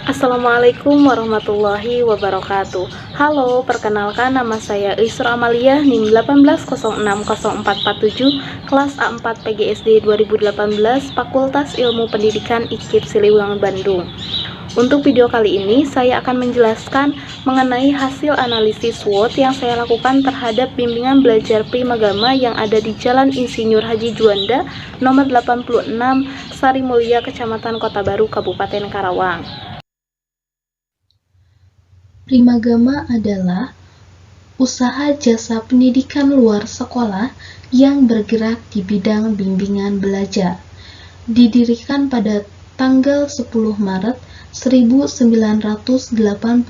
Assalamualaikum warahmatullahi wabarakatuh. Halo, perkenalkan nama saya Isra Amalia NIM 180604447, kelas A4 PGSD 2018, Fakultas Ilmu Pendidikan IKIP Siliwangi Bandung. Untuk video kali ini saya akan menjelaskan mengenai hasil analisis SWOT yang saya lakukan terhadap bimbingan belajar Primagama yang ada di Jalan Insinyur Haji Juanda nomor 86 Sari Mulia, Kecamatan Kota Baru, Kabupaten Karawang. Primagama adalah usaha jasa pendidikan luar sekolah yang bergerak di bidang bimbingan belajar. Didirikan pada tanggal 10 Maret 1982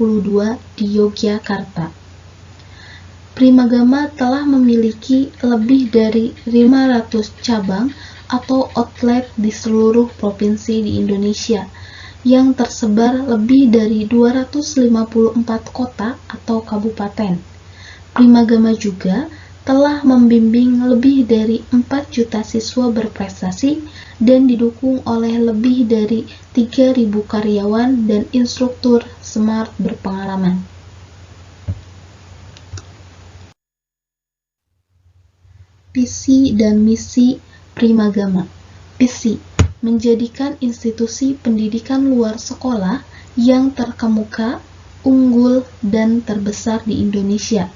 di Yogyakarta. Primagama telah memiliki lebih dari 500 cabang atau outlet di seluruh provinsi di Indonesia, yang tersebar lebih dari 254 kota atau kabupaten. Primagama juga telah membimbing lebih dari 4 juta siswa berprestasi dan didukung oleh lebih dari 3.000 karyawan dan instruktur smart berpengalaman. Visi dan misi Primagama. Visi: menjadikan institusi pendidikan luar sekolah yang terkemuka, unggul, dan terbesar di Indonesia.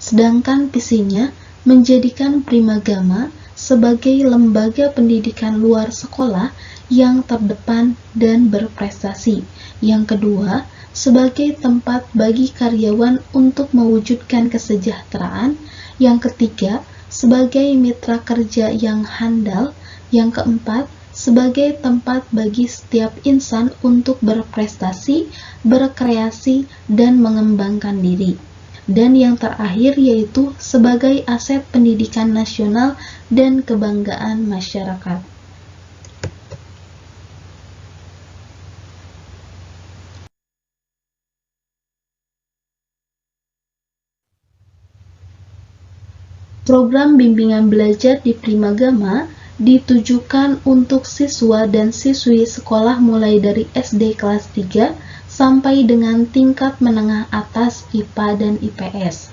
Sedangkan visinya menjadikan Primagama sebagai lembaga pendidikan luar sekolah yang terdepan dan berprestasi. Yang kedua, sebagai tempat bagi karyawan untuk mewujudkan kesejahteraan. Yang ketiga, sebagai mitra kerja yang handal. Yang keempat, sebagai tempat bagi setiap insan untuk berprestasi, berkreasi, dan mengembangkan diri. Dan yang terakhir yaitu sebagai aset pendidikan nasional dan kebanggaan masyarakat. Program bimbingan belajar di Primagama ditujukan untuk siswa dan siswi sekolah mulai dari SD kelas 3 sampai dengan tingkat menengah atas IPA dan IPS.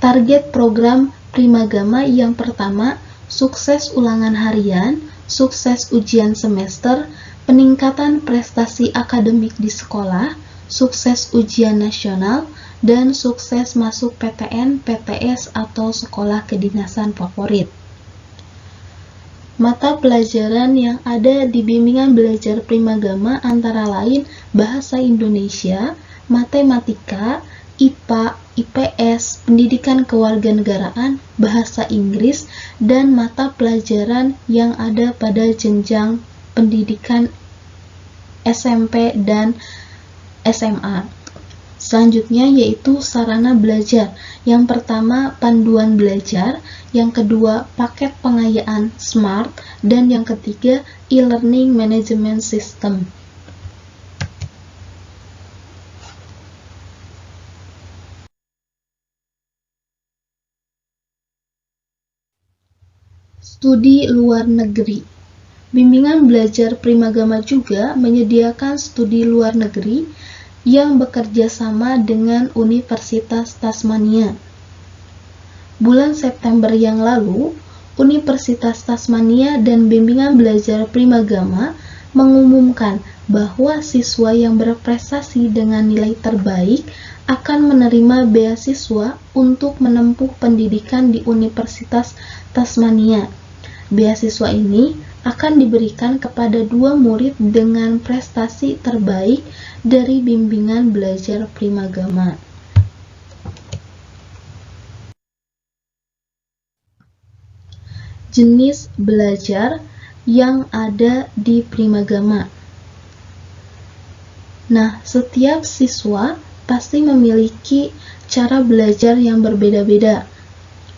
Target program Primagama yang pertama, sukses ulangan harian, sukses ujian semester, peningkatan prestasi akademik di sekolah, sukses ujian nasional, dan sukses masuk PTN, PTS atau sekolah kedinasan favorit. Mata pelajaran yang ada di bimbingan belajar Primagama antara lain Bahasa Indonesia, Matematika, IPA, IPS, Pendidikan Kewarganegaraan, Bahasa Inggris, dan mata pelajaran yang ada pada jenjang pendidikan SMP dan SMA. Selanjutnya yaitu sarana belajar. Yang pertama, panduan belajar. Yang kedua, paket pengayaan SMART. Dan yang ketiga, e-learning management system. Studi luar negeri. Bimbingan belajar Primagama juga menyediakan studi luar negeri yang bekerja sama dengan Universitas Tasmania. Bulan September yang lalu, Universitas Tasmania dan bimbingan belajar Primagama mengumumkan bahwa siswa yang berprestasi dengan nilai terbaik akan menerima beasiswa untuk menempuh pendidikan di Universitas Tasmania. Beasiswa ini akan diberikan kepada 2 murid dengan prestasi terbaik dari bimbingan belajar Primagama. Jenis belajar yang ada di Primagama. Nah, setiap siswa pasti memiliki cara belajar yang berbeda-beda.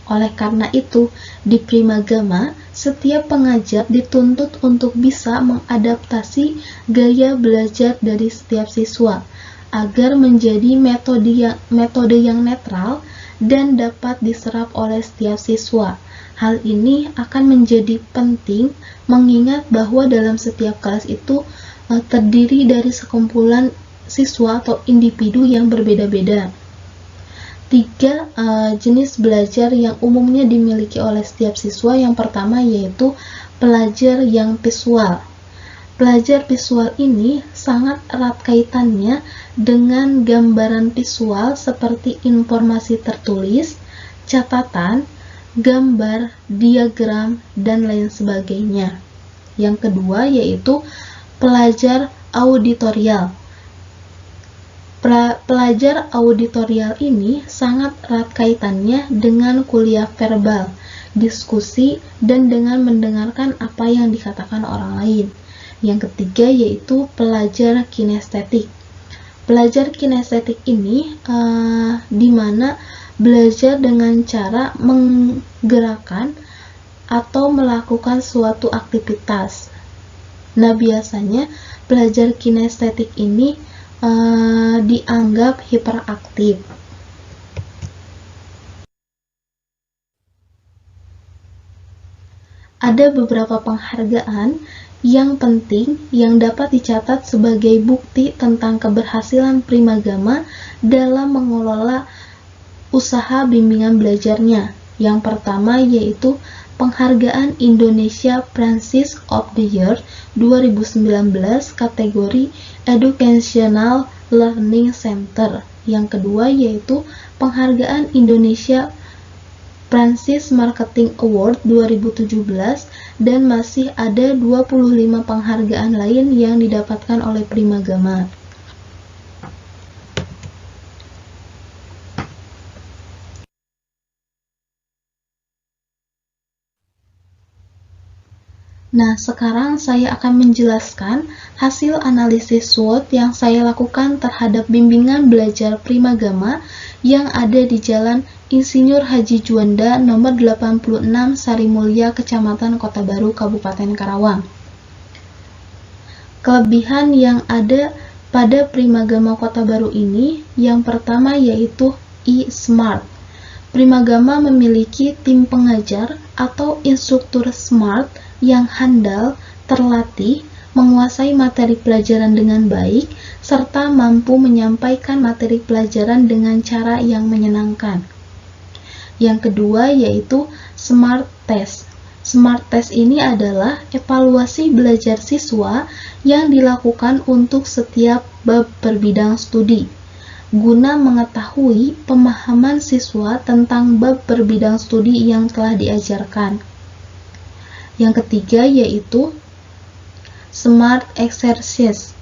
Oleh karena itu, di Primagama, setiap pengajar dituntut untuk bisa mengadaptasi gaya belajar dari setiap siswa, agar menjadi metode yang netral dan dapat diserap oleh setiap siswa. Hal ini akan menjadi penting mengingat bahwa dalam setiap kelas itu terdiri dari sekumpulan siswa atau individu yang berbeda-beda. 3 jenis belajar yang umumnya dimiliki oleh setiap siswa. Yang pertama yaitu pelajar yang visual. Pelajar visual ini sangat erat kaitannya dengan gambaran visual seperti informasi tertulis, catatan, gambar, diagram, dan lain sebagainya. Yang kedua yaitu pelajar auditorial. Pelajar auditorial ini sangat erat kaitannya dengan kuliah verbal, diskusi, dan dengan mendengarkan apa yang dikatakan orang lain. Yang ketiga yaitu pelajar kinestetik. Pelajar kinestetik ini di mana belajar dengan cara menggerakkan atau melakukan suatu aktivitas. Nah, biasanya pelajar kinestetik ini dianggap hiperaktif. Ada beberapa penghargaan yang penting yang dapat dicatat sebagai bukti tentang keberhasilan Primagama dalam mengelola usaha bimbingan belajarnya. Yang pertama yaitu penghargaan Indonesia Princess of the Year 2019 kategori Educational Learning Center. Yang kedua yaitu penghargaan Indonesia Princess Marketing Award 2017, dan masih ada 25 penghargaan lain yang didapatkan oleh Primagama. Nah, sekarang saya akan menjelaskan hasil analisis SWOT yang saya lakukan terhadap bimbingan belajar Primagama yang ada di Jalan Insinyur Haji Juanda nomor 86 Sarimulya, Kecamatan Kota Baru, Kabupaten Karawang. Kelebihan yang ada pada Primagama Kota Baru ini, yang pertama yaitu e-smart. Primagama memiliki tim pengajar atau instruktur smart yang handal, terlatih, menguasai materi pelajaran dengan baik, serta mampu menyampaikan materi pelajaran dengan cara yang menyenangkan. Yang kedua yaitu Smart Test. Smart Test ini adalah evaluasi belajar siswa yang dilakukan untuk setiap bab berbidang studi, guna mengetahui pemahaman siswa tentang bab berbidang studi yang telah diajarkan. Yang ketiga yaitu Smart Exercise,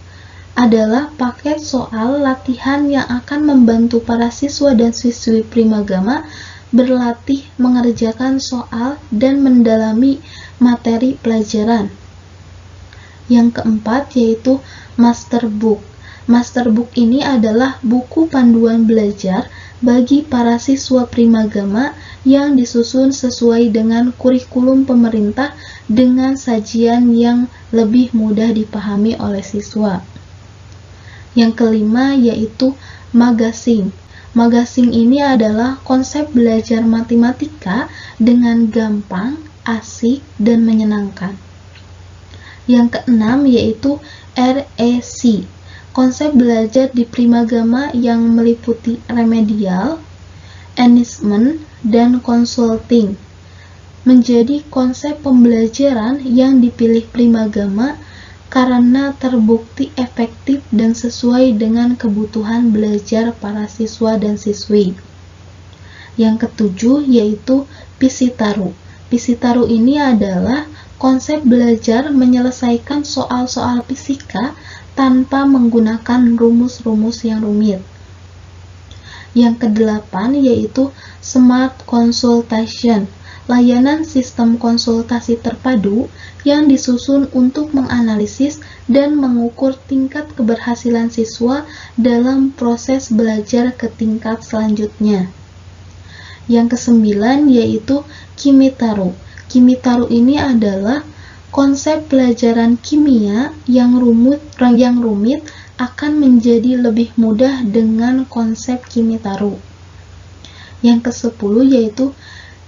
adalah paket soal latihan yang akan membantu para siswa dan siswi Primagama berlatih mengerjakan soal dan mendalami materi pelajaran. Yang keempat yaitu Masterbook. Masterbook ini adalah buku panduan belajar bagi para siswa Primagama yang disusun sesuai dengan kurikulum pemerintah dengan sajian yang lebih mudah dipahami oleh siswa. Yang kelima yaitu Magazine. Magazine ini adalah konsep belajar matematika dengan gampang, asik, dan menyenangkan. Yang keenam yaitu REC. Konsep belajar di Primagama yang meliputi remedial, enhancement, dan consulting menjadi konsep pembelajaran yang dipilih Primagama karena terbukti efektif dan sesuai dengan kebutuhan belajar para siswa dan siswi. Yang ketujuh yaitu Pisitaru. Pisitaru ini adalah konsep belajar menyelesaikan soal-soal fisika tanpa menggunakan rumus-rumus yang rumit. Yang kedelapan yaitu Smart Consultation, layanan sistem konsultasi terpadu yang disusun untuk menganalisis dan mengukur tingkat keberhasilan siswa dalam proses belajar ke tingkat selanjutnya. Yang kesembilan yaitu Kimitaru. Kimitaru ini adalah konsep pelajaran kimia yang rumit akan menjadi lebih mudah dengan konsep Kimitaru. Yang ke-10 yaitu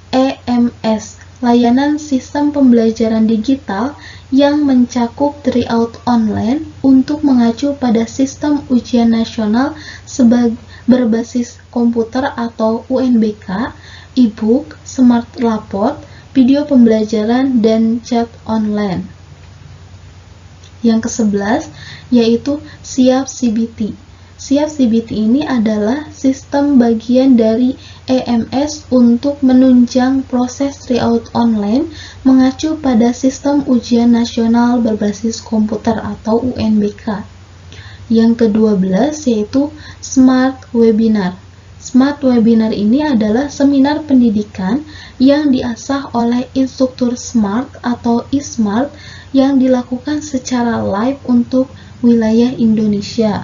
EMS, layanan sistem pembelajaran digital yang mencakup tryout online untuk mengacu pada sistem ujian nasional berbasis komputer atau UNBK, e-book, smart laptop, video pembelajaran, dan chat online. Yang ke-11 yaitu Siap CBT. Siap CBT ini adalah sistem bagian dari EMS untuk menunjang proses tryout online mengacu pada sistem ujian nasional berbasis komputer atau UNBK. Yang ke-12 yaitu Smart Webinar. Smart Webinar ini adalah seminar pendidikan yang diasah oleh instruktur Smart atau e-Smart yang dilakukan secara live untuk wilayah Indonesia.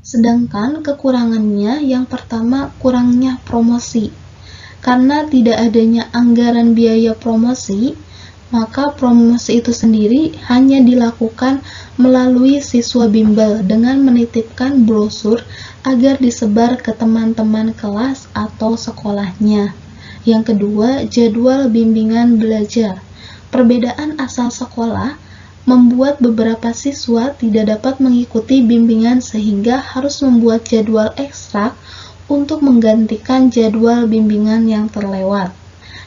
Sedangkan kekurangannya yang pertama kurangnya promosi. Karena tidak adanya anggaran biaya promosi, maka promosi itu sendiri hanya dilakukan melalui siswa bimbel dengan menitipkan brosur agar disebar ke teman-teman kelas atau sekolahnya. Yang kedua, jadwal bimbingan belajar. Perbedaan asal sekolah membuat beberapa siswa tidak dapat mengikuti bimbingan sehingga harus membuat jadwal ekstra untuk menggantikan jadwal bimbingan yang terlewat.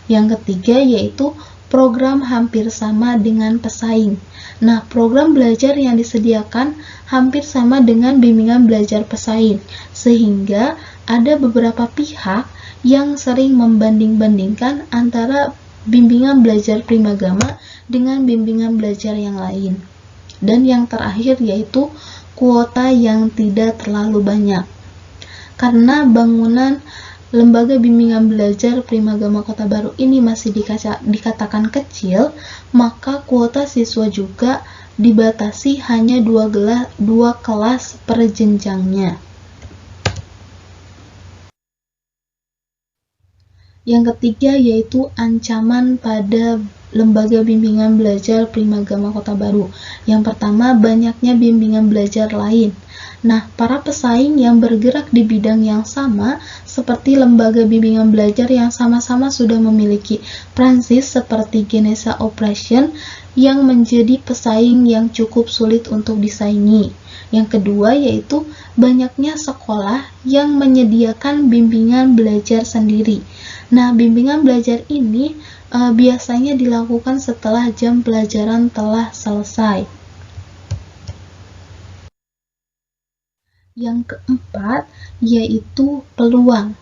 Yang ketiga yaitu program hampir sama dengan pesaing. Nah, program belajar yang disediakan hampir sama dengan bimbingan belajar pesaing, sehingga ada beberapa pihak yang sering membanding-bandingkan antara bimbingan belajar Primagama dengan bimbingan belajar yang lain. Dan yang terakhir yaitu kuota yang tidak terlalu banyak. Karena bangunan lembaga bimbingan belajar Primagama Kota Baru ini masih dikatakan kecil, maka kuota siswa juga dibatasi hanya 2 kelas per jenjangnya. Yang ketiga yaitu ancaman pada lembaga bimbingan belajar Primagama Kota Baru. Yang pertama, banyaknya bimbingan belajar lain. Nah, para pesaing yang bergerak di bidang yang sama, seperti lembaga bimbingan belajar yang sama-sama sudah memiliki Prancis seperti Genesa Operation, yang menjadi pesaing yang cukup sulit untuk disaingi. Yang kedua yaitu banyaknya sekolah yang menyediakan bimbingan belajar sendiri. Nah, bimbingan belajar ini biasanya dilakukan setelah jam pelajaran telah selesai. Yang keempat yaitu peluang.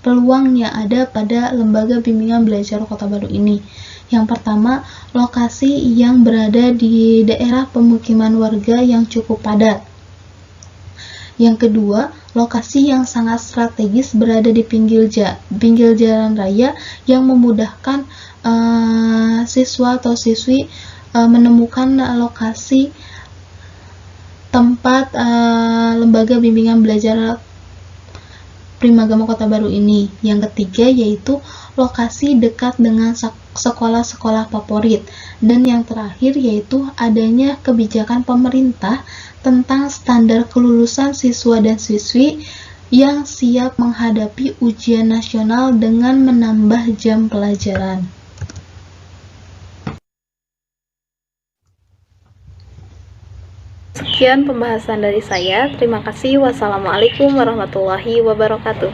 Peluang yang ada pada lembaga bimbingan belajar Kota Baru ini. Yang pertama, lokasi yang berada di daerah pemukiman warga yang cukup padat. Yang kedua, lokasi yang sangat strategis berada di pinggir jalan raya yang memudahkan siswa atau siswi menemukan lokasi tempat lembaga bimbingan belajar Primagama Kota Baru ini. Yang ketiga yaitu lokasi dekat dengan sekolah-sekolah favorit. Dan yang terakhir yaitu adanya kebijakan pemerintah tentang standar kelulusan siswa dan siswi yang siap menghadapi ujian nasional dengan menambah jam pelajaran. Sekian pembahasan dari saya. Terima kasih. Wassalamualaikum warahmatullahi wabarakatuh.